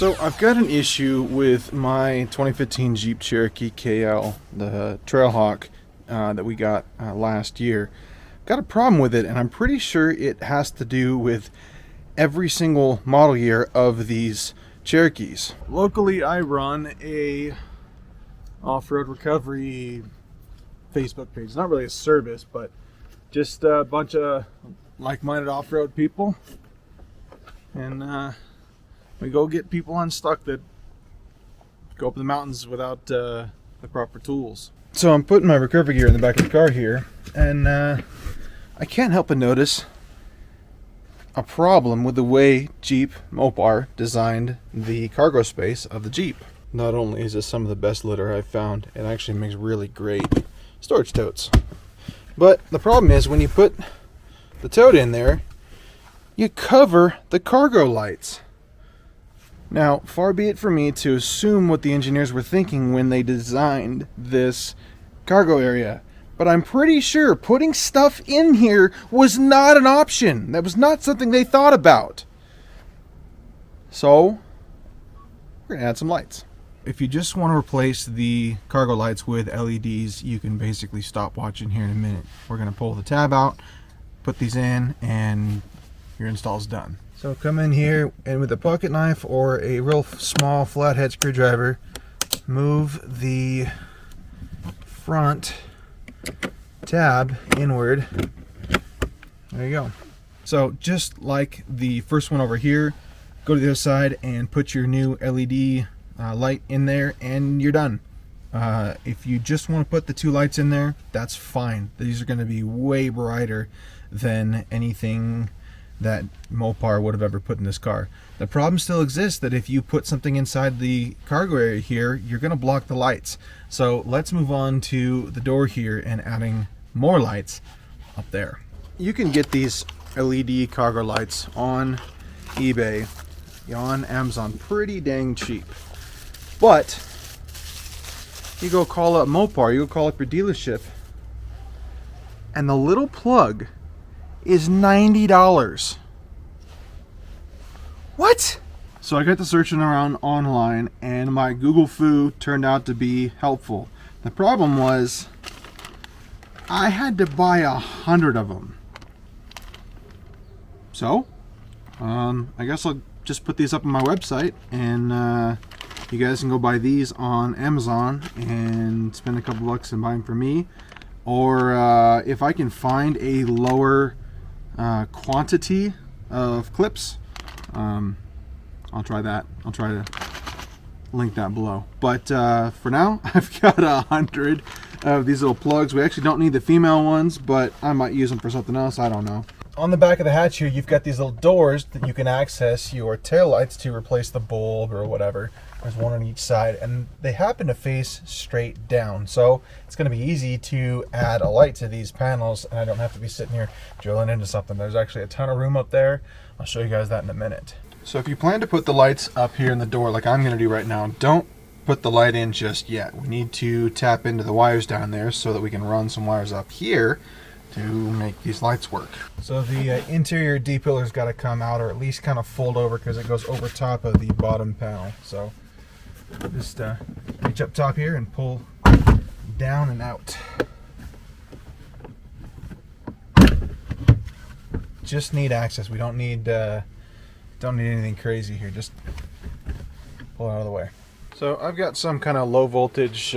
So I've got an issue with my 2015 Jeep Cherokee KL, the Trailhawk that we got last year. Got a problem with it, and I'm pretty sure it has to do with every single model year of these Cherokees. Locally, I run a off-road recovery Facebook page. It's not really a service, but just a bunch of like-minded off-road people, and we go get people unstuck that go up the mountains without the proper tools. So I'm putting my recovery gear in the back of the car here, and I can't help but notice a problem with the way Jeep Mopar designed the cargo space of the Jeep. Not only is this some of the best litter I've found, it actually makes really great storage totes. But the problem is when you put the tote in there, you cover the cargo lights. Now, far be it for me to assume what the engineers were thinking when they designed this cargo area, but I'm pretty sure putting stuff in here was not an option. That was not something they thought about. So, we're gonna add some lights. If you just want to replace the cargo lights with LEDs, you can basically stop watching here in a minute. We're gonna pull the tab out, put these in, and your install's done. So come in here and with a pocket knife or a real small flathead screwdriver, move the front tab inward. There you go. So just like the first one over here, go to the other side and put your new LED light in there and you're done. If you just want to put the two lights in there, that's fine. These are going to be way brighter than anything that Mopar would have ever put in this car. The problem still exists that if you put something inside the cargo area here, you're going to block the lights. So let's move on to the door here and adding more lights up there. You can get these LED cargo lights on eBay, on Amazon, pretty dang cheap. But you go call up Mopar, you go call up your dealership, and the little plug is $90. What? So I got to searching around online and my Google Foo turned out to be helpful. The problem was I had to buy 100 of them. So I guess I'll just put these up on my website and you guys can go buy these on Amazon and spend a couple bucks and buy them for me. Or if I can find a lower quantity of clips, I'll try that. I'll try to link that below. But for now, I've got 100 of these little plugs. We actually don't need the female ones, but I might use them for something else. I don't know. On the back of the hatch here, you've got these little doors that you can access your taillights to replace the bulb or whatever. There's one on each side, and they happen to face straight down. So it's going to be easy to add a light to these panels, and I don't have to be sitting here drilling into something. There's actually a ton of room up there. I'll show you guys that in a minute. So if you plan to put the lights up here in the door like I'm going to do right now, don't put the light in just yet. We need to tap into the wires down there so that we can run some wires up here to make these lights work. So the interior D-pillar's got to come out, or at least kind of fold over because it goes over top of the bottom panel. So just reach up top here and pull down and out. Just need access. We don't need anything crazy here. Just pull it out of the way. So I've got some kind of low voltage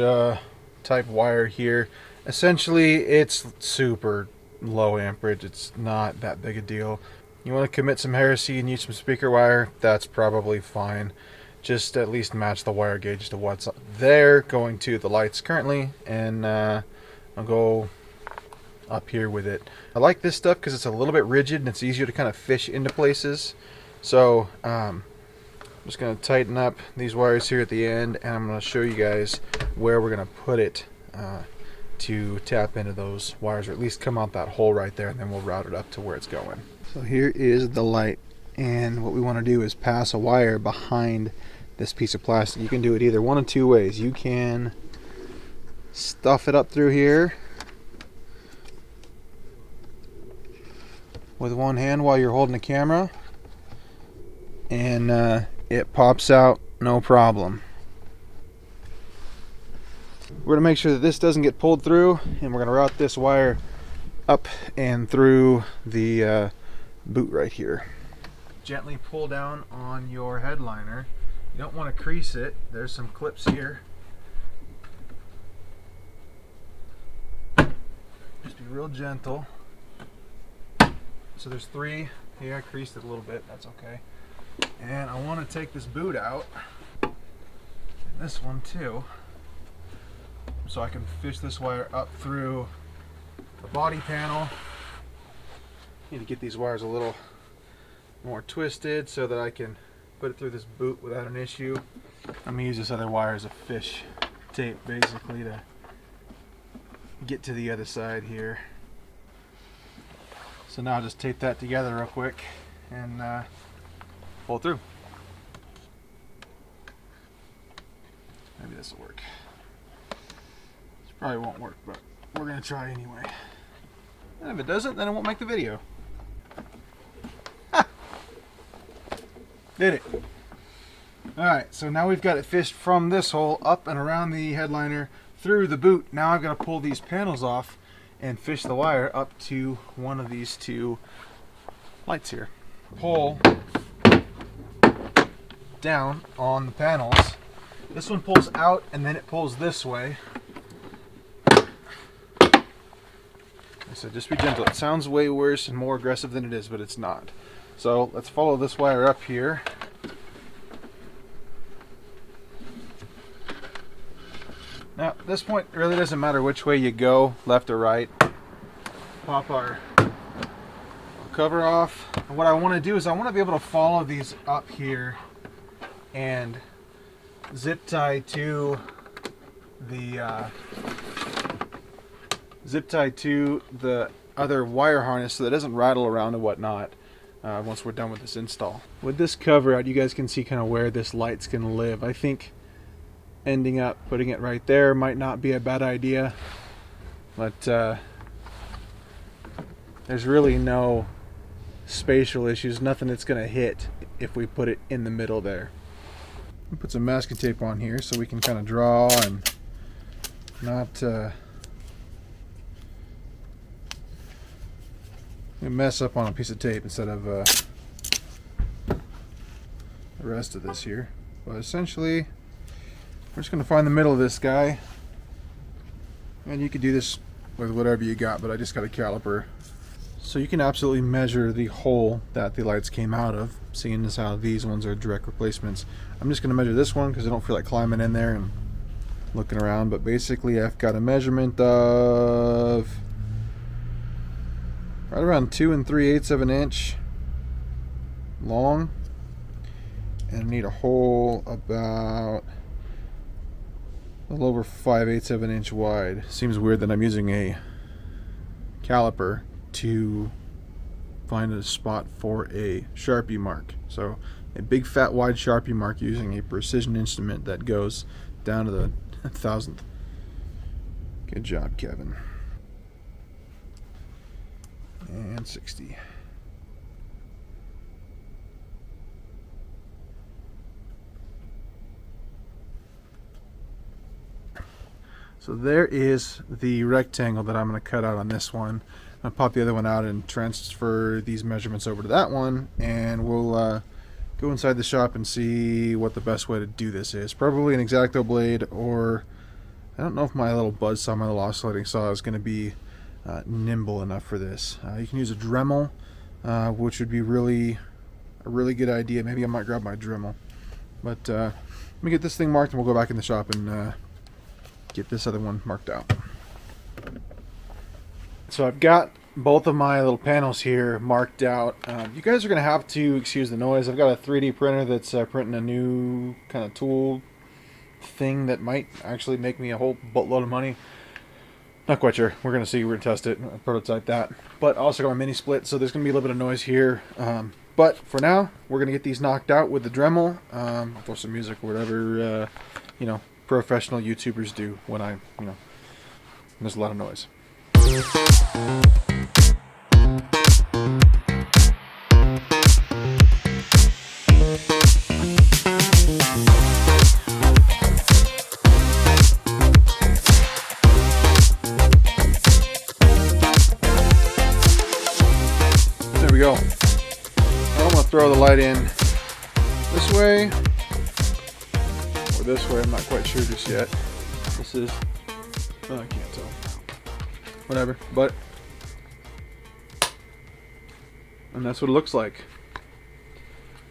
type wire here. Essentially, it's super low amperage. It's not that big a deal. You want to commit some heresy and use some speaker wire, that's probably fine. Just at least match the wire gauge to what's there going to the lights currently, and I'll go up here with it. I like this stuff because it's a little bit rigid and it's easier to kind of fish into places. So I'm just going to tighten up these wires here at the end, and I'm going to show you guys where we're going to put it to tap into those wires, or at least come out that hole right there, and then we'll route it up to where it's going. So here is the light and what we want to do is pass a wire behind this piece of plastic. You can do it either one of two ways. You can stuff it up through here with one hand while you're holding the camera, and it pops out no problem. We're going to make sure that this doesn't get pulled through, and we're going to route this wire up and through the boot right here. Gently pull down on your headliner. You don't want to crease it. There's some clips here. Just be real gentle. So there's 3. Here, I creased it a little bit. That's okay. And I want to take this boot out. And this one too. So I can fish this wire up through the body panel. Need to get these wires a little more twisted so that I can put it through this boot without an issue. I'm going to use this other wire as a fish tape basically to get to the other side here. So now I'll just tape that together real quick and pull it through. Maybe this will work. This probably won't work, but we're going to try anyway. And if it doesn't, then it won't make the video. Ha! Did it. Alright, so now we've got it fished from this hole up and around the headliner through the boot. Now I've got to pull these panels off and fish the wire up to one of these 2 lights here. Pull down on the panels. This one pulls out and then it pulls this way. So just be gentle. It sounds way worse and more aggressive than it is, but it's not. So let's follow this wire up here. Now at this point it really doesn't matter which way you go, left or right. Pop our cover off. And what I want to do is I want to be able to follow these up here and zip tie to the other wire harness so that it doesn't rattle around and whatnot once we're done with this install. With this cover out, you guys can see kind of where this light's going to live. I think ending up putting it right there might not be a bad idea, but there's really no spatial issues, nothing that's going to hit if we put it in the middle there. We'll put some masking tape on here so we can kind of draw and not mess up on a piece of tape instead of the rest of this here. But essentially we're just going to find the middle of this guy, and you can do this with whatever you got, but I just got a caliper. So you can absolutely measure the hole that the lights came out of, seeing as how these ones are direct replacements. I'm just going to measure this one because I don't feel like climbing in there and looking around, but basically I've got a measurement of right around 2 3/8 of an inch long, and I need a hole about a little over 5/8 of an inch wide. Seems weird that I'm using a caliper to find a spot for a Sharpie mark. So a big fat wide Sharpie mark using a precision instrument that goes down to the 1,000th. Good job, Kevin. And 60. So there is the rectangle that I'm going to cut out on this one. I'll pop the other one out and transfer these measurements over to that one, and we'll go inside the shop and see what the best way to do this is. Probably an X-Acto blade, or I don't know if my little buzz saw, my little oscillating saw is going to be nimble enough for this. You can use a Dremel, which would be a really good idea. Maybe I might grab my Dremel. But let me get this thing marked and we'll go back in the shop and get this other one marked out. So I've got both of my little panels here marked out. You guys are going to have to excuse the noise. I've got a 3D printer that's printing a new kind of tool thing that might actually make me a whole boatload of money. Not quite sure. We're going to see. We're going to test it, prototype that. But I also got my mini split, so there's going to be a little bit of noise here. But for now, we're going to get these knocked out with the Dremel. I'll throw some music or whatever, you know, professional YouTubers do when there's a lot of noise. There we go. I'm going to throw the light in this way or this way. I'm not quite sure just yet. This is, oh, I can't tell. Whatever, but, and that's what it looks like.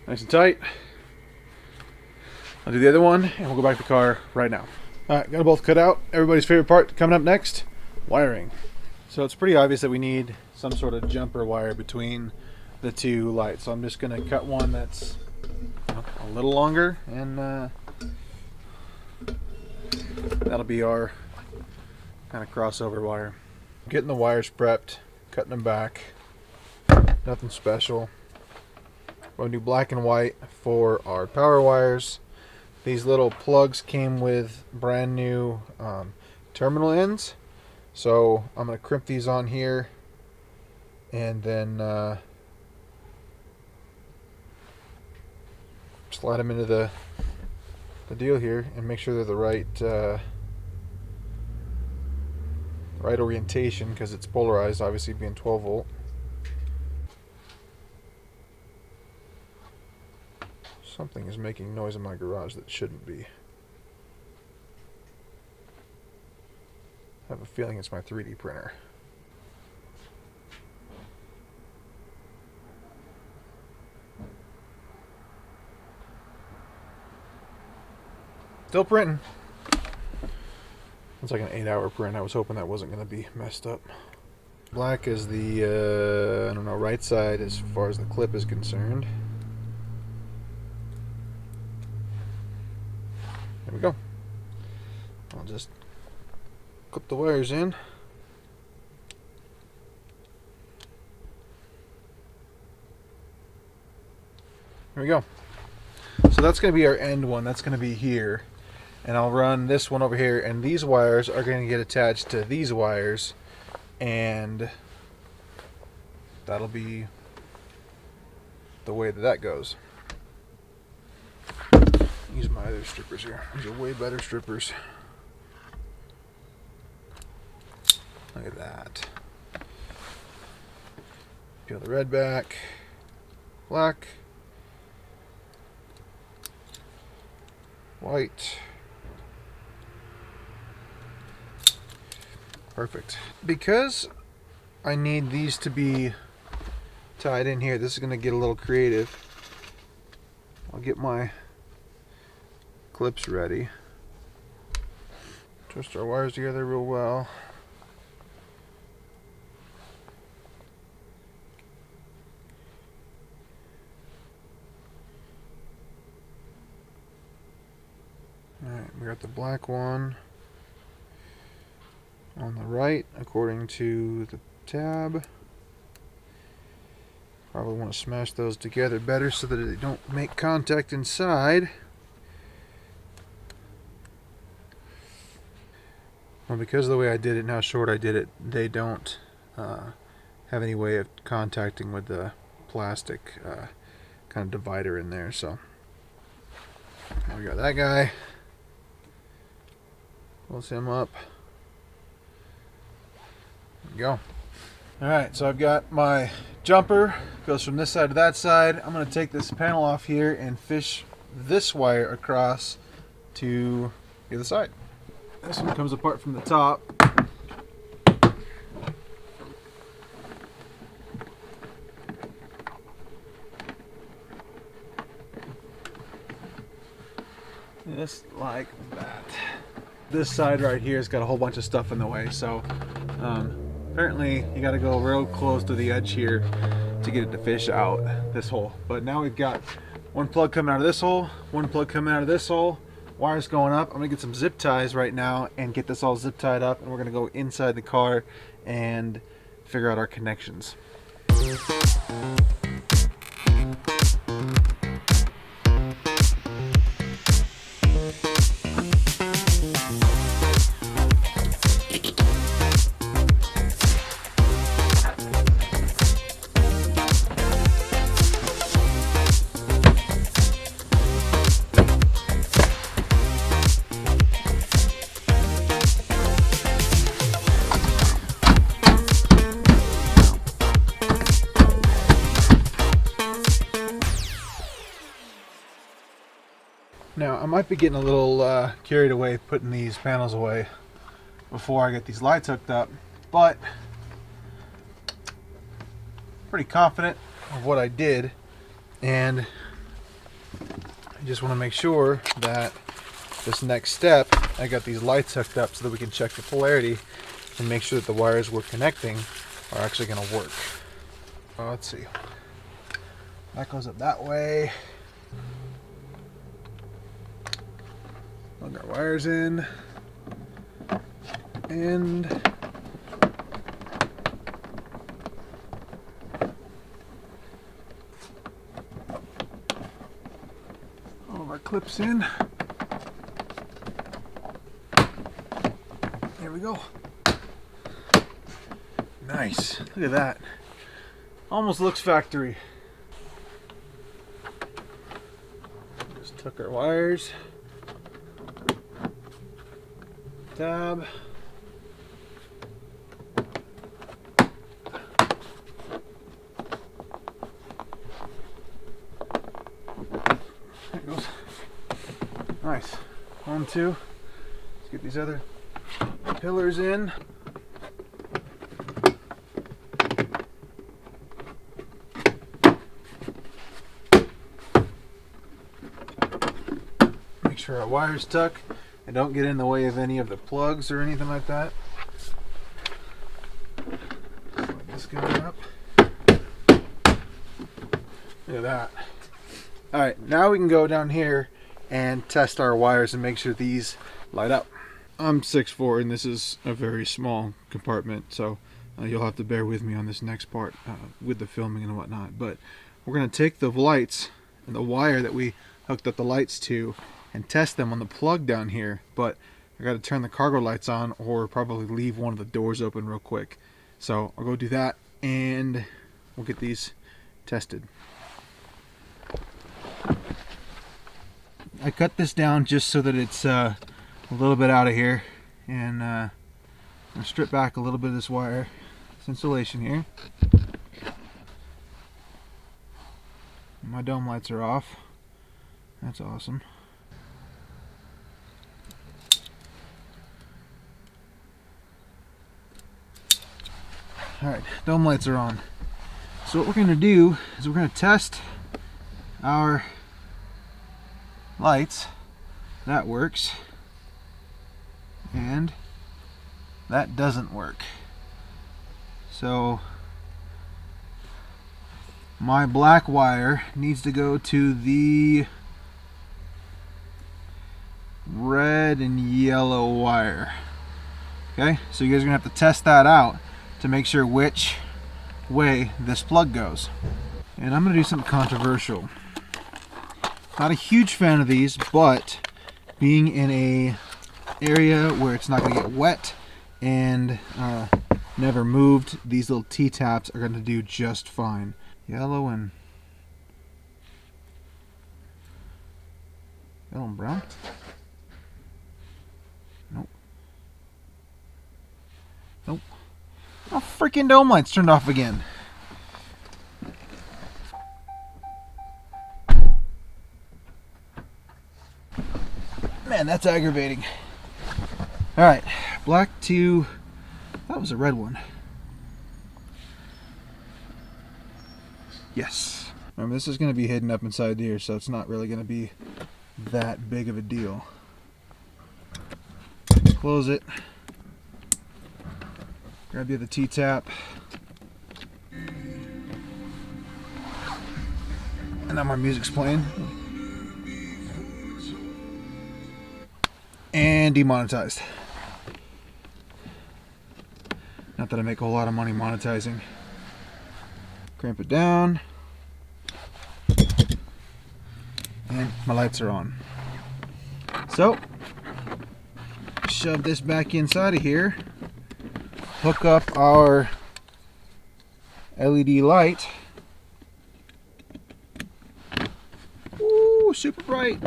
Nice and tight. I'll do the other one and we'll go back to the car right now. Alright, got them both cut out. Everybody's favorite part coming up next, wiring. So it's pretty obvious that we need some sort of jumper wire between the two lights. So I'm just going to cut one that's a little longer, and that'll be our kind of crossover wire. Getting the wires prepped, cutting them back, nothing special. We're going to do black and white for our power wires. These little plugs came with brand new terminal ends, so I'm going to crimp these on here and then slide them into the deal here and make sure they're the right orientation, because it's polarized, obviously being 12 volt. Something is making noise in my garage that shouldn't be. I have a feeling it's my 3D printer. Still printing. It's like an 8-hour print. I was hoping that wasn't going to be messed up. Black is the, I don't know, right side as far as the clip is concerned. There we go. I'll just clip the wires in. There we go. So that's going to be our end one. That's going to be here. And I'll run this one over here, and these wires are going to get attached to these wires, and that'll be the way that goes. Use my other strippers here. These are way better strippers. Look at that. Peel the red back, black, white. Perfect. Because I need these to be tied in here, this is going to get a little creative. I'll get my clips ready. Twist our wires together real well. Alright, we got the black one on the right according to the tab. Probably want to smash those together better so that they don't make contact inside. Well, because of the way I did it and how short I did it, they don't have any way of contacting with the plastic kind of divider in there. So now we got that guy. Close him up. There we go. Alright, so I've got my jumper, goes from this side to that side. I'm going to take this panel off here and fish this wire across to the other side. This one comes apart from the top. Just like that. This side right here has got a whole bunch of stuff in the way, so apparently you got to go real close to the edge here to get it to fish out this hole. But now we've got one plug coming out of this hole, one plug coming out of this hole, wires going up. I'm gonna get some zip ties right now and get this all zip tied up, and we're gonna go inside the car and figure out our connections. Now, I might be getting a little carried away putting these panels away before I get these lights hooked up, but pretty confident of what I did, and I just want to make sure that this next step, I got these lights hooked up so that we can check the polarity and make sure that the wires we're connecting are actually going to work. Let's see. That goes up that way. Plug our wires in. And all of our clips in. There we go. Nice. Look at that. Almost looks factory. Just took our wires. Tab. There it goes. Nice. 1, 2. Let's get these other pillars in. Make sure our wires tuck and don't get in the way of any of the plugs or anything like that. Slide this guy up. Look at that. Alright, now we can go down here and test our wires and make sure these light up. I'm 6'4" and this is a very small compartment, so you'll have to bear with me on this next part with the filming and whatnot. But we're going to take the lights and the wire that we hooked up the lights to and test them on the plug down here. But I got to turn the cargo lights on or probably leave one of the doors open real quick. So I'll go do that and we'll get these tested. I cut this down just so that it's a little bit out of here, and I'm going to strip back a little bit of this wire, this insulation here. My dome lights are off. That's awesome. Alright, dome lights are on. So what we're going to do is we're going to test our lights. That works. And that doesn't work. So my black wire needs to go to the red and yellow wire. Okay, so you guys are gonna have to test that out to make sure which way this plug goes. And I'm gonna do something controversial. Not a huge fan of these, but being in a area where it's not going to get wet and never moved, these little T-taps are going to do just fine. Yellow and brown? Nope. Nope. Oh, freaking dome lights turned off again. Man, that's aggravating. Alright, black to... that was a red one. Yes. Remember, this is going to be hidden up inside here, so it's not really going to be that big of a deal. Close it. Grab the other T-tap. And now my music's playing. And demonetized. Not that I make a whole lot of money monetizing. Cramp it down. And my lights are on. So, shove this back inside of here. Hook up our LED light. Ooh, super bright.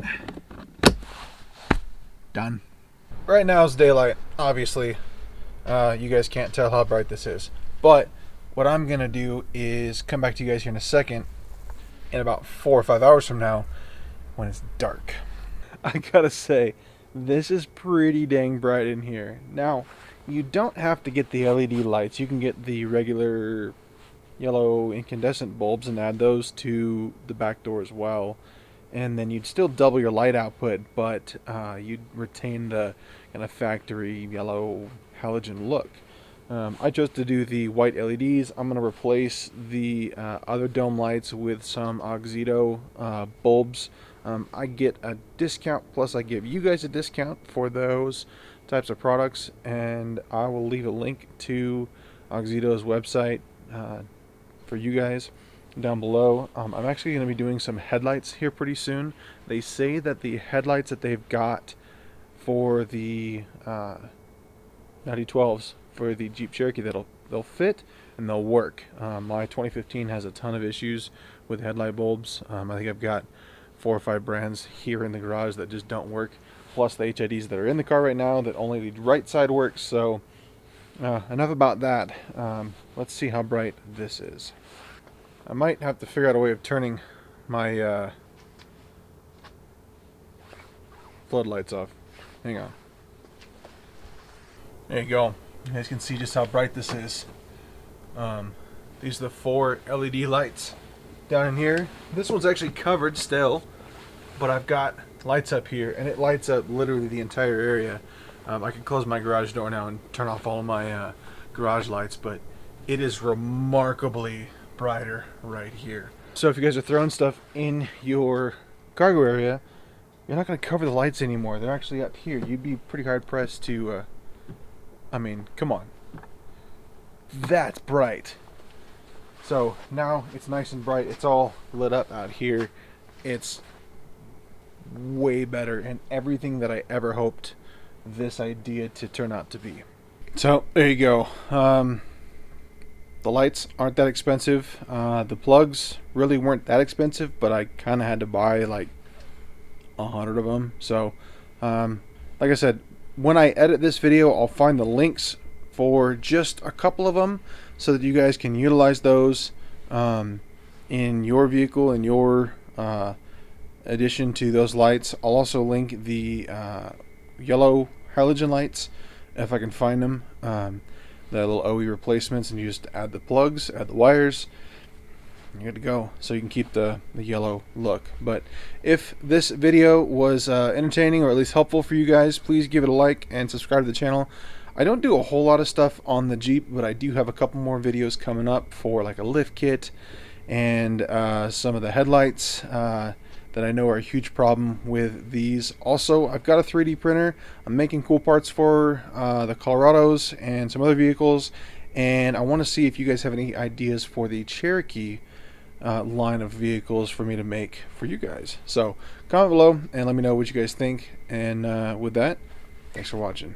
Done. Right now it's daylight, obviously. You guys can't tell how bright this is. But what I'm going to do is come back to you guys here in a second, in about 4 or 5 hours from now, when it's dark. I gotta say, this is pretty dang bright in here. Now, you don't have to get the LED lights. You can get the regular yellow incandescent bulbs and add those to the back door as well. And then you'd still double your light output, but you'd retain the kind of factory yellow halogen look. I chose to do the white LEDs. I'm going to replace the other dome lights with some Oxydo bulbs. I get a discount, plus I give you guys a discount for those types of products, and I will leave a link to Oxydo's website for you guys down below. I'm actually going to be doing some headlights here pretty soon. They say that the headlights that they've got for the 9012s for the Jeep Cherokee, they'll fit and they'll work. My 2015 has a ton of issues with headlight bulbs. I think I've got 4 or 5 brands here in the garage that just don't work, plus the HIDs that are in the car right now that only the right side works. So enough about that. Let's see how bright this is. I might have to figure out a way of turning my floodlights off. Hang on. There you go. You guys can see just how bright this is. These are the 4 LED lights down in here. This one's actually covered still, but I've got lights up here, and it lights up literally the entire area. I can close my garage door now and turn off all of my garage lights, but it is remarkably brighter right here. So if you guys are throwing stuff in your cargo area, you're not going to cover the lights anymore. They're actually up here. You'd be pretty hard pressed to I mean, come on. That's bright. So now it's nice and bright. It's all lit up out here. It's way better and everything that I ever hoped this idea to turn out to be. So there you go. The lights aren't that expensive. The plugs really weren't that expensive, but I kind of had to buy like 100 of them. So like I said, when I edit this video, I'll find the links for just a couple of them so that you guys can utilize those in your vehicle, in your addition to those lights. I'll also link the yellow halogen lights if I can find them. The little OE replacements, and you just add the plugs, add the wires, you're good to go. So you can keep the yellow look. But if this video was entertaining or at least helpful for you guys, please give it a like and subscribe to the channel. I don't do a whole lot of stuff on the Jeep, but I do have a couple more videos coming up for like a lift kit and some of the headlights that I know are a huge problem with these. Also, I've got a 3D printer. I'm making cool parts for the Colorados and some other vehicles, and I want to see if you guys have any ideas for the Cherokee line of vehicles for me to make for you guys. So comment below and let me know what you guys think, and with that, thanks for watching.